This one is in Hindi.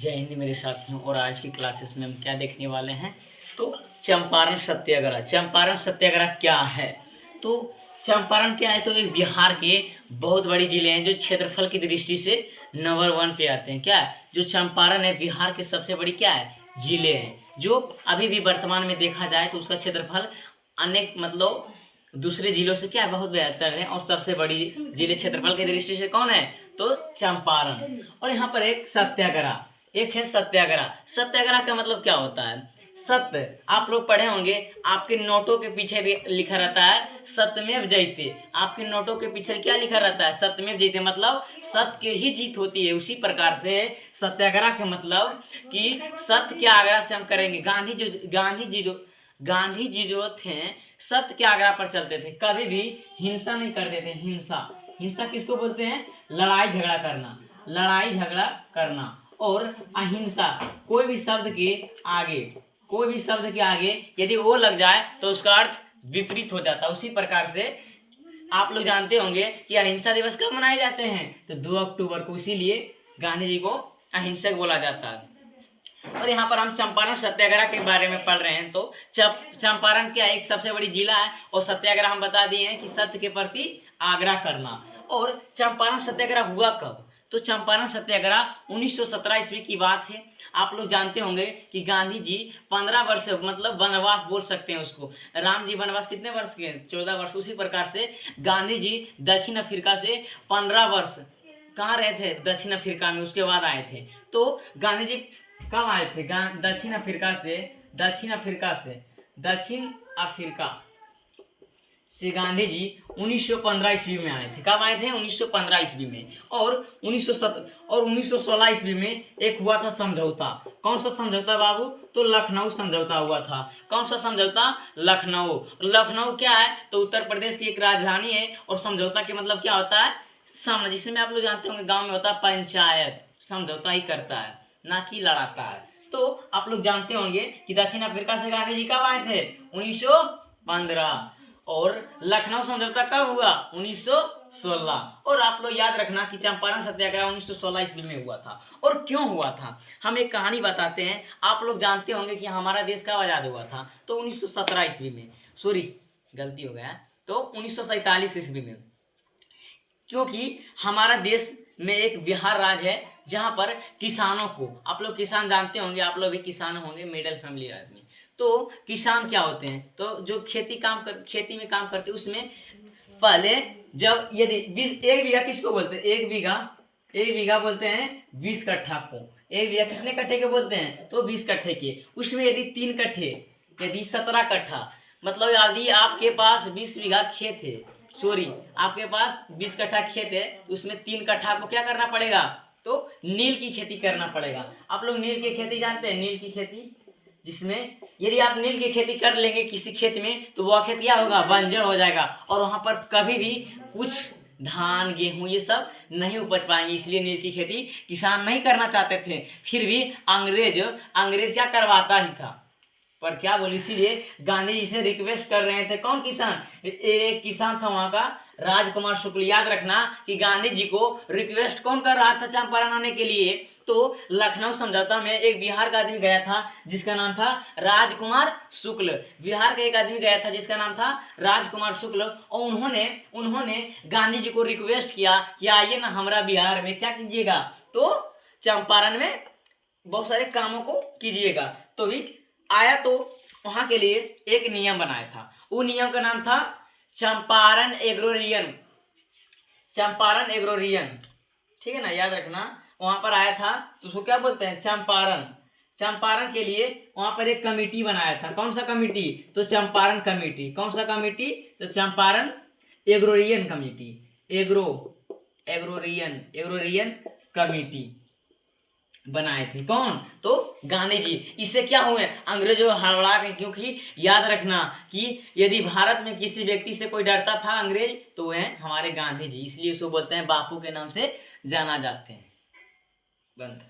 जय हिंद मेरे साथियों। और आज की क्लासेस में हम क्या देखने वाले हैं, तो चंपारण सत्याग्रह। चंपारण सत्याग्रह क्या है? तो चंपारण क्या है, तो एक बिहार के बहुत बड़ी जिले हैं जो क्षेत्रफल की दृष्टि से नंबर 1 पे आते हैं। क्या है जो चंपारण है, बिहार के सबसे बड़ी क्या है जिले हैं, जो अभी भी वर्तमान में देखा जाए तो उसका क्षेत्रफल अनेक मतलब दूसरे जिलों से क्या है बहुत बेहतर है। और सबसे बड़ी जिले क्षेत्रफल की दृष्टि से कौन है, तो चंपारण। और यहाँ पर एक सत्याग्रह, एक है सत्याग्रह। सत्याग्रह का मतलब क्या होता है? सत्य आप लोग पढ़े होंगे, आपके नोटों के पीछे भी लिखा रहता है सत्यमेव जयते। आपके नोटों के पीछे क्या लिखा रहता है? सत्यमेव जयते, मतलब सत्य की ही जीत होती है। उसी प्रकार से सत्याग्रह का मतलब कि सत्य के आग्रह से हम करेंगे। गांधी जी जो थे सत्य के आग्रह पर चलते थे, कभी भी हिंसा नहीं करते थे। हिंसा किसको बोलते हैं? लड़ाई झगड़ा करना, लड़ाई झगड़ा करना। और अहिंसा, कोई भी शब्द के आगे यदि वो लग जाए तो उसका अर्थ विपरीत हो जाता है। उसी प्रकार से आप लोग जानते होंगे कि अहिंसा दिवस कब मनाए जाते हैं, तो 2 अक्टूबर को। इसीलिए गांधी जी को अहिंसक बोला जाता है। और यहाँ पर हम चंपारण सत्याग्रह के बारे में पढ़ रहे हैं। तो चंपारण क्या एक सबसे बड़ी जिला है, और सत्याग्रह हम बता दिए हैं कि सत्य के प्रति आग्रह करना। और चंपारण सत्याग्रह हुआ कब? तो चंपारण सत्याग्रह 1917 ईस्वी की बात है। आप लोग जानते होंगे कि गांधी जी 15 वर्ष मतलब वनवास बोल सकते हैं उसको। राम जी वनवास कितने वर्ष के? 14 वर्ष। उसी प्रकार से गांधी जी दक्षिण अफ्रीका से 15 वर्ष कहाँ रहे थे? दक्षिण अफ्रीका में। उसके बाद आए थे। तो गांधी जी कब आए थे? दक्षिण अफ्रीका से गांधी जी 1915 ईस्वी में आए थे। कब आए थे? 1915 ईस्वी में। और 1916 ईस्वी में एक हुआ था समझौता। कौन सा समझौता बाबू? तो लखनऊ समझौता हुआ था। कौन सा समझौता? लखनऊ। लखनऊ क्या है, तो उत्तर प्रदेश की एक राजधानी है। और समझौता के मतलब क्या होता है? सामना, जिसमें आप लोग जानते होंगे गांव में होता है पंचायत। समझौता ही करता है, ना कि लड़ाता है। तो आप लोग जानते होंगे कि दक्षिण अफ्रीका से गांधी जी कब आए थे? 1915। और लखनऊ समझौता कब हुआ? 1916। और आप लोग याद रखना कि चंपारण सत्याग्रह 1916 ईस्वी में हुआ था। और क्यों हुआ था, हम एक कहानी बताते हैं। आप लोग जानते होंगे कि हमारा देश कब आजाद हुआ था, तो 1917 ईस्वी में। सॉरी, गलती हो गया, तो 1947 ईस्वी में। क्योंकि हमारा देश में एक बिहार राज्य है जहाँ पर किसानों को, आप लोग किसान जानते होंगे, आप लोग भी किसान होंगे, मिडिल फैमिली आदमी। तो किसान क्या होते हैं, तो जो खेती में काम करते हैं, उसमें पहले जब यदि 1 बीघा किसको बोलते हैं? 1 बीघा बोलते हैं 20 कट्ठा को। 1 बीघा कितने कट्ठे के बोलते हैं? तो 20 कट्ठे के। उसमें यदि 3 कट्ठे, यदि 17 कट्ठा, मतलब यदि आपके पास 20 बीघा खेत है, सॉरी आपके पास 20 कट्ठा खेत है, तो उसमें 3 कट्ठा आपको क्या करना पड़ेगा? तो नील की खेती करना पड़ेगा। आप लोग नील की खेती जानते हैं? नील की खेती, जिसमें यदि आप नील की खेती कर लेंगे किसी खेत में, तो वह खेत क्या होगा? बंजर हो जाएगा। और वहाँ पर कभी भी कुछ धान गेहूं ये सब नहीं उपज पाएंगे। इसलिए नील की खेती किसान नहीं करना चाहते थे। फिर भी अंग्रेज क्या करवाता ही था, पर क्या बोले, इसीलिए गांधी जी से रिक्वेस्ट कर रहे थे। कौन किसान? एक किसान था वहां का, राजकुमार शुक्ल। याद रखना कि गांधी जी को रिक्वेस्ट कौन कर रहा था चंपारण आने के लिए? तो लखनऊ समझौता में एक बिहार का आदमी गया था जिसका नाम था राजकुमार शुक्ल। बिहार का एक आदमी गया था जिसका नाम था राजकुमार शुक्ल। और उन्होंने गांधी जी को रिक्वेस्ट किया कि आइए ना हमारा बिहार में, क्या कीजिएगा, तो चंपारण में बहुत सारे कामों को कीजिएगा। तो भी आया, तो वहां के लिए एक नियम बनाया था। वो नियम का नाम था चंपारण एग्रोरियन। चंपारण एग्रोरियन, ठीक है ना, याद रखना। वहां पर आया था, तो उसको क्या बोलते हैं? चंपारण। चंपारण के लिए वहां पर एक कमेटी बनाया था। कौन सा कमेटी? तो चंपारण कमेटी। कौन सा कमेटी? तो चंपारण एग्रोरियन कमेटी। एग्रोरियन कमेटी बनाए थे। कौन? तो गांधी जी। इससे क्या हुए? अंग्रेजों हड़बड़ा गए। क्योंकि याद रखना कि यदि भारत में किसी व्यक्ति से कोई डरता था अंग्रेज, तो वह हैं हमारे गांधी जी। इसलिए उसको बोलते हैं बापू के नाम से जाना जाते हैं। बंद।